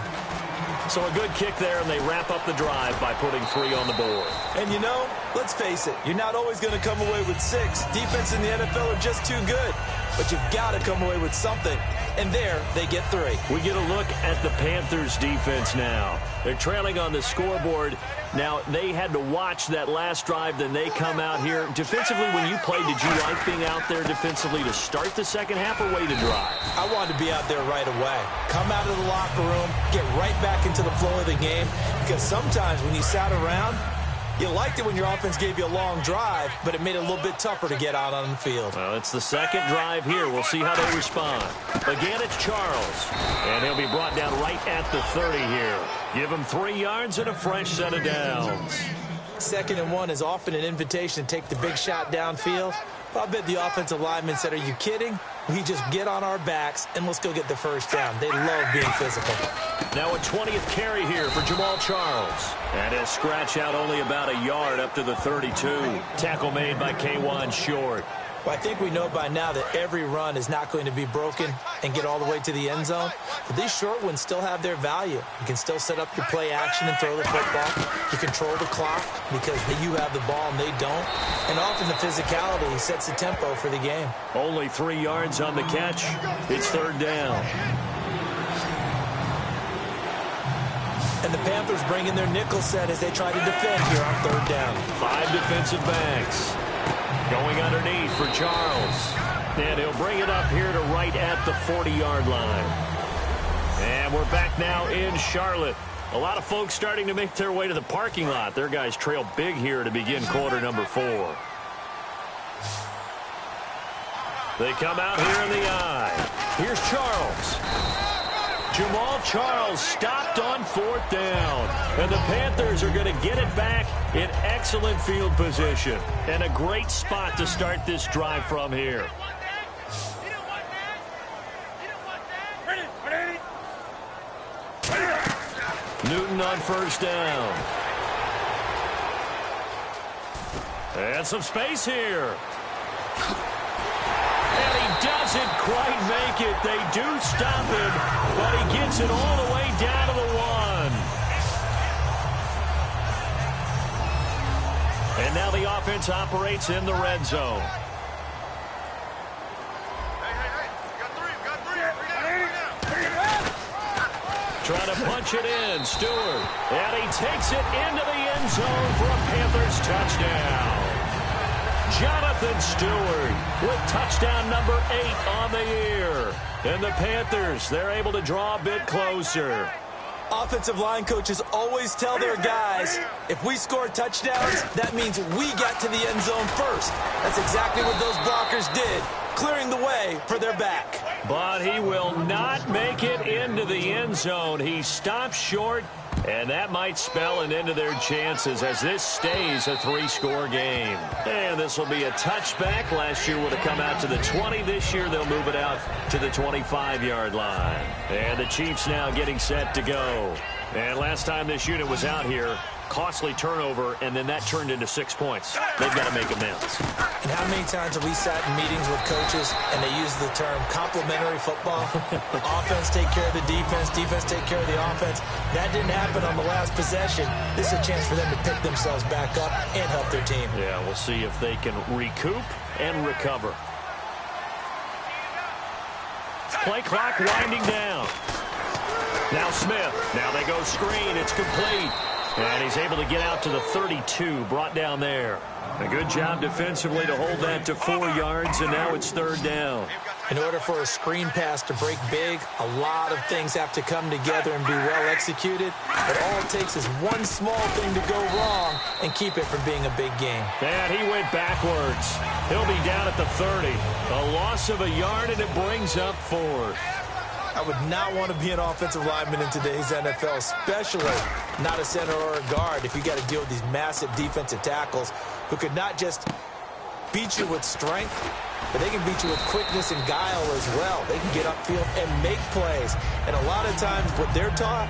So a good kick there, and they wrap up the drive by putting 3 on the board. And you know, let's face it, you're not always going to come away with 6. Defense in the NFL are just too good. But you've got to come away with something. And there, they get 3. We get a look at the Panthers' defense now. They're trailing on the scoreboard. Now, they had to watch that last drive, then they come out here. Defensively, when you played, did you like being out there defensively to start the second half or wait to drive? I wanted to be out there right away. Come out of the locker room, get right back into the flow of the game. Because sometimes when you sat around, you liked it when your offense gave you a long drive, but it made it a little bit tougher to get out on the field. Well, it's the second drive here. We'll see how they respond. Again, it's Charles. And he'll be brought down right at the 30 here. Give him 3 yards and a fresh set of downs. 2nd and 1 is often an invitation to take the big shot downfield. I bet the offensive lineman said, are you kidding? We just get on our backs and let's go get the first down. They love being physical. Now a 20th carry here for Jamal Charles. And he'll scratch out only about a yard up to the 32. Tackle made by K'Wan Short. Well, I think we know by now that every run is not going to be broken and get all the way to the end zone. But these short ones still have their value. You can still set up your play action and throw the football. You control the clock because you have the ball and they don't. And often the physicality sets the tempo for the game. Only 3 yards on the catch. It's 3rd down. And the Panthers bring in their nickel set as they try to defend here on 3rd down. 5 defensive backs. Going underneath for Charles. And he'll bring it up here to right at the 40-yard line. And we're back now in Charlotte. A lot of folks starting to make their way to the parking lot. Their guys trail big here to begin quarter number 4. They come out here in the eye. Here's Charles. Jamal Charles stopped on 4th down. And the Panthers are going to get it back in excellent field position. And a great spot to start this drive from here. Newton on 1st down. And some space here. And he doesn't quite make it. They do stop him, but he gets it all the way down to the 1. And now the offense operates in the red zone. Trying to punch it in, Stewart. And he takes it into the end zone for a Panthers touchdown. Jonathan Stewart with touchdown number 8 on the year. And the Panthers, they're able to draw a bit closer. Offensive line coaches always tell their guys, if we score touchdowns, that means we got to the end zone first. That's exactly what those blockers did, clearing the way for their back. But he will not make it into the end zone. He stops short, and that might spell an end to their chances as this stays a 3-score game. And this will be a touchback. Last year would have come out to the 20. This year they'll move it out to the 25-yard line. And the Chiefs now getting set to go. And last time this unit was out here, costly turnover, and then that turned into 6 points. They've got to make amends. And how many times have we sat in meetings with coaches and they use the term complementary football? Offense take care of the defense, defense take care of the offense. That didn't happen on the last possession. This is a chance for them to pick themselves back up and help their team. Yeah, we'll see if they can recoup and recover. Play clock winding down. Now Smith. Now they go screen. It's complete. And he's able to get out to the 32, brought down there. A good job defensively to hold that to 4 yards, and now it's 3rd down. In order for a screen pass to break big, a lot of things have to come together and be well executed. But all it takes is one small thing to go wrong and keep it from being a big game. And he went backwards. He'll be down at the 30. A loss of a yard, and it brings up 4th. I would not want to be an offensive lineman in today's NFL, especially not a center or a guard if you got to deal with these massive defensive tackles who could not just beat you with strength, but they can beat you with quickness and guile as well. They can get upfield and make plays. And a lot of times what they're taught,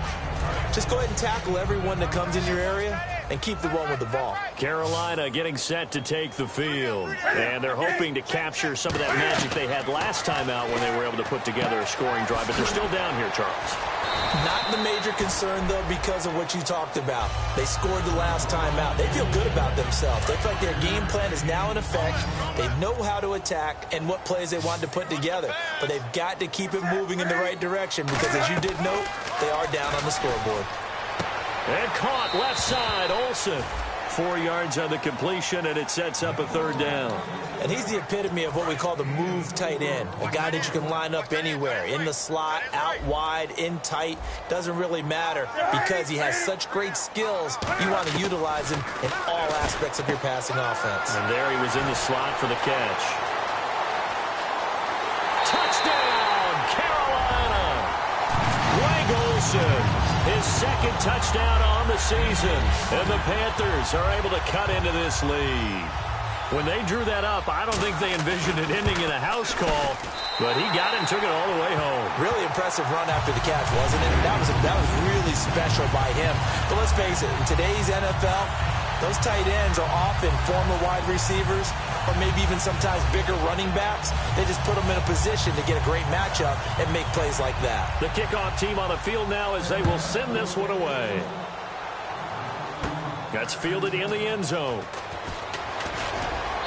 just go ahead and tackle everyone that comes in your area and keep the one with the ball. Carolina getting set to take the field. And they're hoping to capture some of that magic they had last time out when they were able to put together a scoring drive. But they're still down here, Charles. Not the major concern, though, because of what you talked about. They scored the last time out. They feel good about themselves. They feel like their game plan is now in effect. They know how to attack and what plays they want to put together. But they've got to keep it moving in the right direction because, as you did note, they are down on the scoreboard. And caught left side, Olsen. 4 yards on the completion, and it sets up a 3rd down. And he's the epitome of what we call the move tight end. A guy that you can line up anywhere, in the slot, out wide, in tight. Doesn't really matter because he has such great skills. You want to utilize him in all aspects of your passing offense. And there he was in the slot for the catch. Touchdown, Carolina! Greg Olsen. His 2nd touchdown on the season. And the Panthers are able to cut into this lead. When they drew that up, I don't think they envisioned it ending in a house call. But he got it and took it all the way home. Really impressive run after the catch, wasn't it? That was really special by him. But let's face it, in today's NFL, those tight ends are often former wide receivers or maybe even sometimes bigger running backs. They just put them in a position to get a great matchup and make plays like that. The kickoff team on the field now as they will send this one away. That's fielded in the end zone.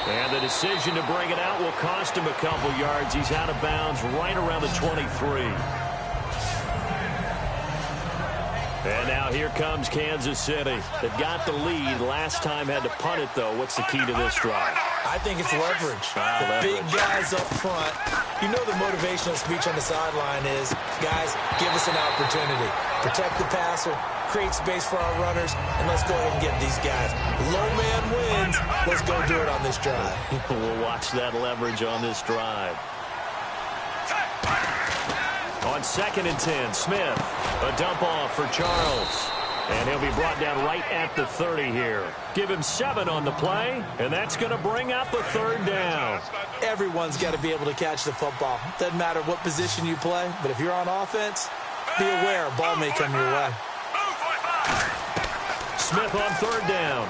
And the decision to bring it out will cost him a couple yards. He's out of bounds right around the 23. And now here comes Kansas City. They've got the lead. Last time had to punt it, though. What's the key to this drive? I think it's leverage. The big guys up front. You know the motivational speech on the sideline is, guys, give us an opportunity. Protect the passer, create space for our runners, and let's go ahead and get these guys. Low man wins. Let's go do it on this drive. We'll watch that leverage on this drive. On 2nd and 10, Smith, a dump off for Charles. And he'll be brought down right at the 30 here. Give him 7 on the play, and that's going to bring up a 3rd down. Everyone's got to be able to catch the football. Doesn't matter what position you play, but if you're on offense, be aware a ball may come your way. Smith on 3rd down.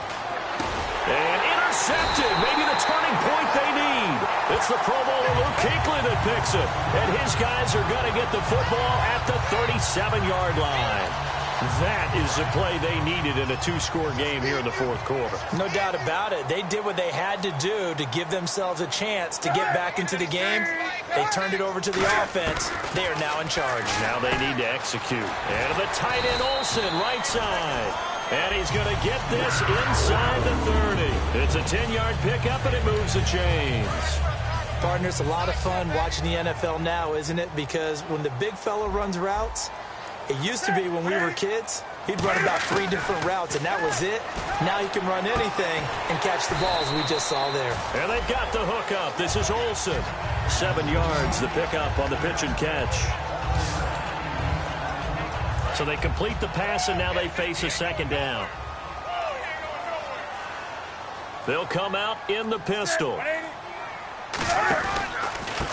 And intercepted. Maybe the turning point they need. It's the Pro Bowler Luke Kuechly that picks it. And his guys are going to get the football at the 37-yard line. That is the play they needed in a two-score game here in the fourth quarter. No doubt about it. They did what they had to do to give themselves a chance to get back into the game. They turned it over to the offense. They are now in charge. Now they need to execute. And the tight end Olsen, right side. And he's going to get this inside the 30. It's a 10-yard pickup, and it moves the chains. Partner, it's a lot of fun watching the NFL now, isn't it? Because when the big fella runs routes, it used to be when we were kids, he'd run about 3 different routes, and that was it. Now he can run anything and catch the balls we just saw there. And they've got the hook up. This is Olsen. 7 yards, the pickup on the pitch and catch. So they complete the pass, and now they face a second down. They'll come out in the pistol.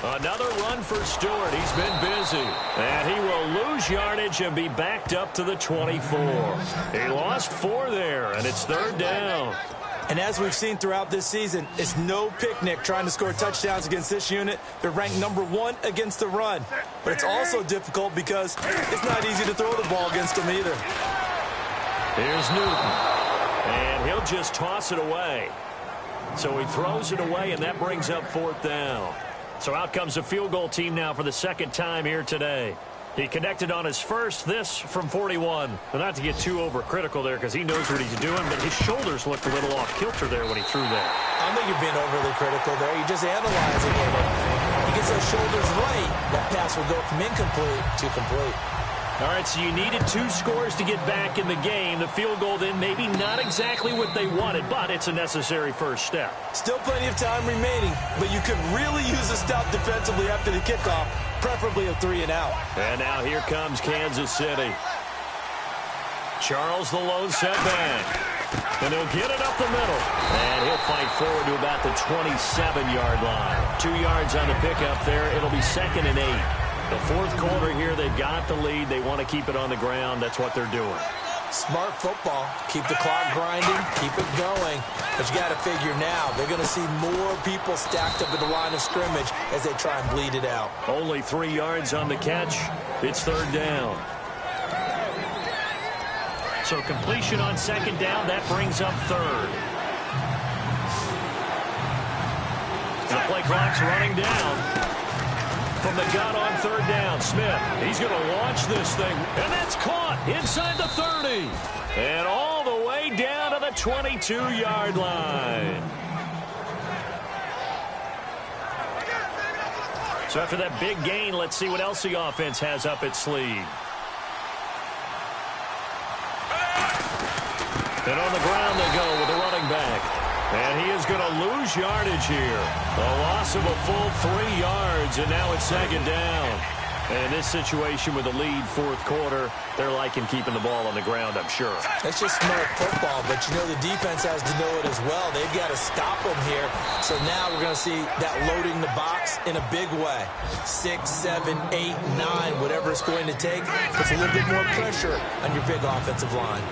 Another run for Stewart. He's been busy. And he will lose yardage and be backed up to the 24. He lost 4 there, and it's third down. And as we've seen throughout this season, it's no picnic trying to score touchdowns against this unit. They're ranked #1 against the run. But it's also difficult because it's not easy to throw the ball against them either. Here's Newton. And he'll just toss it away. So he throws it away, and that brings up fourth down. So out comes the field goal team now for the second time here today. He connected on his first, this from 41. But not to get too overcritical there because he knows what he's doing, but his shoulders looked a little off kilter there when he threw that. I think you're being overly critical there. You're just analyzing it. He gets those shoulders right. That pass will go from incomplete to complete. All right, so you needed 2 scores to get back in the game. The field goal then maybe not exactly what they wanted, but it's a necessary first step. Still plenty of time remaining, but you could really use a stop defensively after the kickoff, preferably a 3 and out. And now here comes Kansas City. Charles the lone setback. And he'll get it up the middle. And he'll fight forward to about the 27-yard line. 2 yards on the pickup there. It'll be 2nd and 8. The fourth quarter here, they've got the lead. They want to keep it on the ground. That's what they're doing. Smart football. Keep the clock grinding. Keep it going. But you got to figure now, they're going to see more people stacked up at the line of scrimmage as they try and bleed it out. Only 3 yards on the catch. It's third down. So completion on second down. That brings up third. The play clock's running down. From the gun on third down, Smith. He's going to launch this thing, and that's caught inside the 30. And all the way down to the 22-yard line. So after that big gain, let's see what else the offense has up its sleeve. And on the ground they go with the running back. And he is going to lose yardage here. A loss of a full 3 yards, and now it's second down. And in this situation with the lead fourth quarter, they're liking keeping the ball on the ground, I'm sure. That's just smart football, but you know the defense has to know it as well. They've got to stop them here. So now we're going to see that loading the box in a big way. 6, 7, 8, 9, whatever it's going to take. Puts a little bit more pressure on your big offensive line.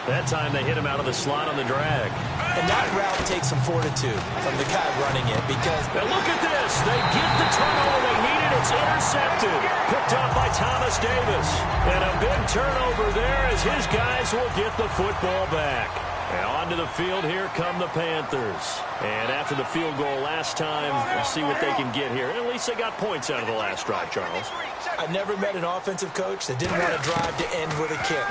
That time they hit him out of the slot on the drag. And that route takes some fortitude from the guy running it because... Now look at this. They get the turnover they needed. It's intercepted. Picked off by Thomas Davis. And a big turnover there as his guys will get the football back. And onto the field, here come the Panthers. And after the field goal last time, we'll see what they can get here. At least they got points out of the last drive, Charles. I never met an offensive coach that didn't want to drive to end with a kick.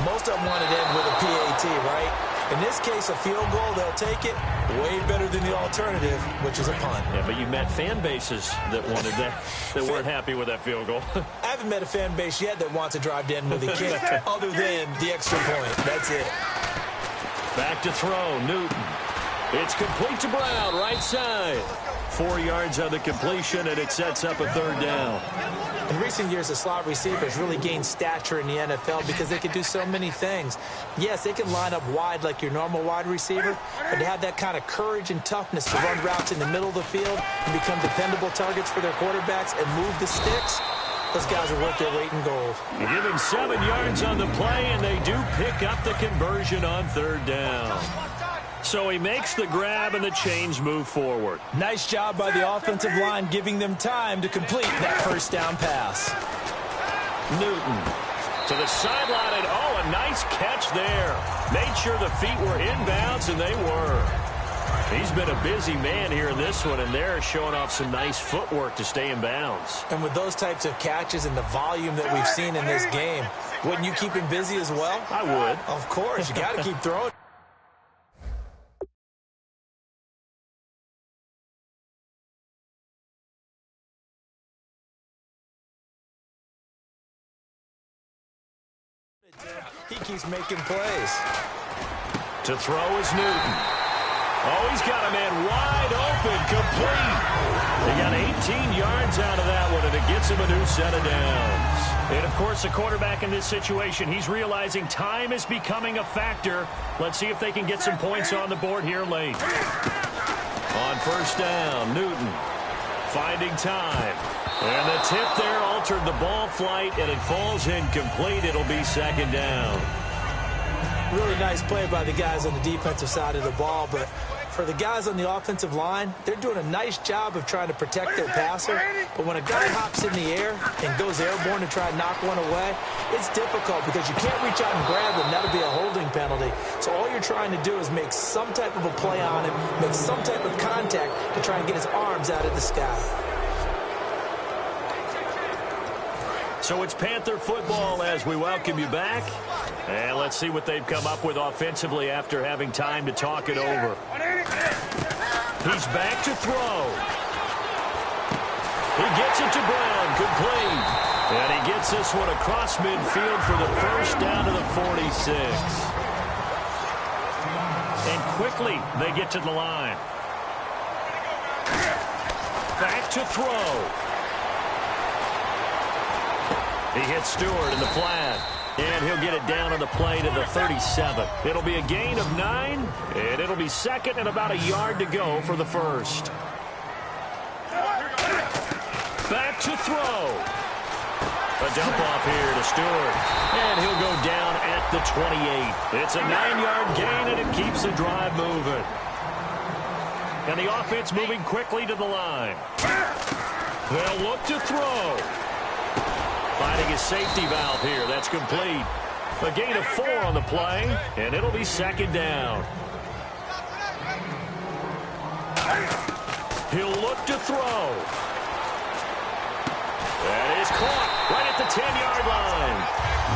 Most of them wanted to end with a PAT, right? In this case, a field goal, they'll take it way better than the alternative, which is a punt. Yeah, but you met fan bases that wanted that, that weren't happy with that field goal. I haven't met a fan base yet that wants to drive to end with a kick other than the extra point. That's it. Back to throw, Newton. It's complete to Brown, right side. 4 yards on the completion, and it sets up a third down. In recent years, the slot receivers really gained stature in the NFL because they can do so many things. Yes, they can line up wide like your normal wide receiver, but to have that kind of courage and toughness to run routes in the middle of the field and become dependable targets for their quarterbacks and move the sticks, those guys are worth their weight in gold. You give him 7 yards on the play, and they do pick up the conversion on third down. So he makes the grab and the chains move forward. Nice job by the offensive line giving them time to complete that first down pass. Newton to the sideline, and a nice catch there. Made sure the feet were inbounds, and they were. He's been a busy man here in this one, and they're showing off some nice footwork to stay in bounds. And with those types of catches and the volume that we've seen in this game, wouldn't you keep him busy as well? I would. Of course. You got to keep throwing. He keeps making plays. To throw is Newton. Oh, he's got a man wide open, complete. He got 18 yards out of that one, and it gets him a new set of downs. And, of course, the quarterback in this situation, he's realizing time is becoming a factor. Let's see if they can get some points on the board here late. On first down, Newton finding time. And the tip there altered the ball flight, and it falls incomplete. It'll be second down. Really nice play by the guys on the defensive side of the ball, but for the guys on the offensive line, they're doing a nice job of trying to protect their passer. But when a guy hops in the air and goes airborne to try and knock one away, it's difficult because you can't reach out and grab him. That'll be a holding penalty. So all you're trying to do is make some type of a play on him, make some type of contact to try and get his arms out of the sky. So it's Panther football as we welcome you back. And let's see what they've come up with offensively after having time to talk it over. He's back to throw. He gets it to Brown, complete. And he gets this one across midfield for the first down to the 46. And quickly they get to the line. Back to throw. He hits Stewart in the flat. And he'll get it down on the play to the 37. It'll be a gain of 9, and it'll be second and about a yard to go for the first. Back to throw. A dump off here to Stewart. And he'll go down at the 28. It's a 9-yard gain, and it keeps the drive moving. And the offense moving quickly to the line. They'll look to throw. Finding his safety valve here. That's complete. A gain of 4 on the play, and it'll be second down. He'll look to throw. That is caught right at the 10-yard line.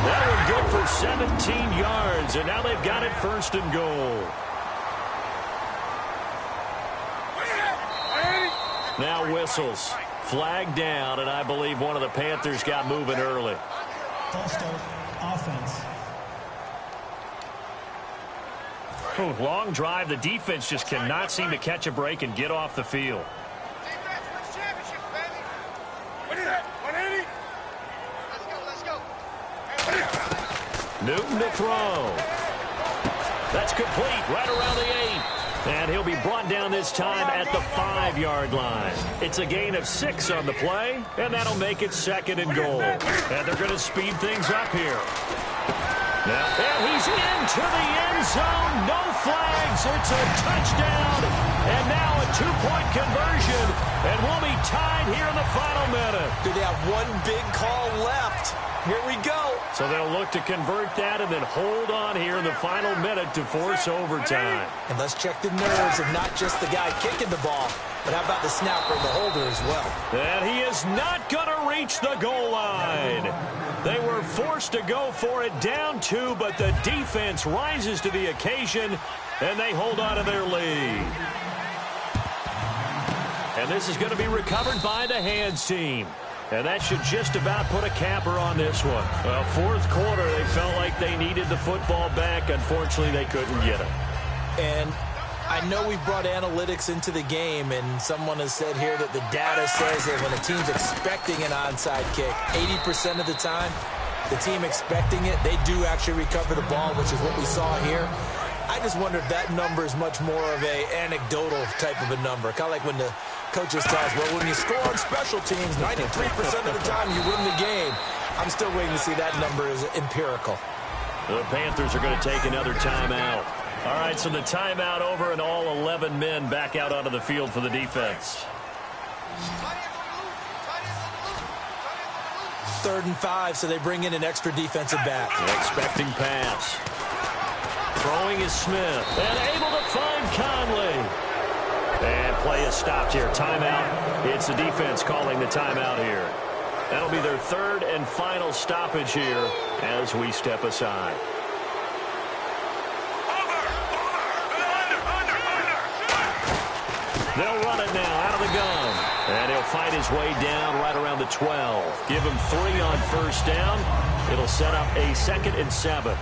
That one good for 17 yards, and now they've got it first and goal. Now whistles. Flag down, and I believe one of the Panthers got moving early. False start, offense. Long drive. The defense just cannot seem to catch a break and get off the field. Newton to throw. That's complete right around the 8. And he'll be brought down this time at the 5-yard line. It's a gain of 6 on the play, and that'll make it second and goal. And they're going to speed things up here. Now, and he's into the end zone. No flags. It's a touchdown. And now a 2-point conversion. And we'll be tied here in the final minute. Do they have one big call left? Here we go. So they'll look to convert that and then hold on here in the final minute to force overtime. And let's check the nerves of not just the guy kicking the ball, but how about the snapper and the holder as well. And he is not going to reach the goal line. They were forced to go for it down 2, but the defense rises to the occasion, and they hold on to their lead. And this is going to be recovered by the hands team. And that should just about put a capper on this one. Well, fourth quarter, they felt like they needed the football back. Unfortunately, they couldn't get it. And I know we've brought analytics into the game, and someone has said here that the data says that when a team's expecting an onside kick, 80% of the time, the team expecting it, they do actually recover the ball, which is what we saw here. I just wonder if that number is much more of a anecdotal type of a number. Kind of like when the coaches tell us, well, when you score on special teams, 93% of the time you win the game. I'm still waiting to see that number is empirical. The Panthers are going to take another timeout. All right, so the timeout over and all 11 men back out onto the field for the defense. 3rd and 5, so they bring in an extra defensive back. Expecting pass. Throwing is Smith. And able to find Conley. And play is stopped here. Timeout. It's the defense calling the timeout here. That'll be their 3rd and final stoppage here as we step aside. They'll run it now out of the gun. And he'll fight his way down right around the 12. Give him 3 on first down. It'll set up a 2nd and 7.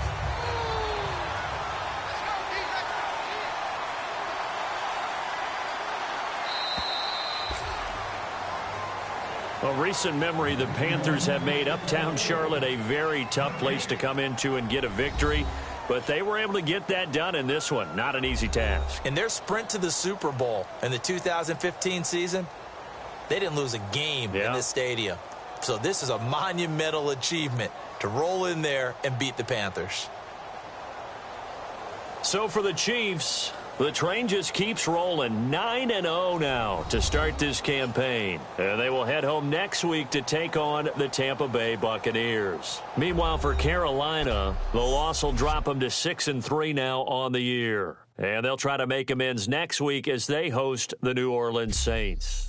A recent memory, the Panthers have made uptown Charlotte a very tough place to come into and get a victory. But they were able to get that done in this one. Not an easy task. In their sprint to the Super Bowl in the 2015 season, they didn't lose a game in this stadium. So this is a monumental achievement to roll in there and beat the Panthers. So for the Chiefs, the train just keeps rolling. 9-0 now to start this campaign. And they will head home next week to take on the Tampa Bay Buccaneers. Meanwhile, for Carolina, the loss will drop them to 6-3 now on the year. And they'll try to make amends next week as they host the New Orleans Saints.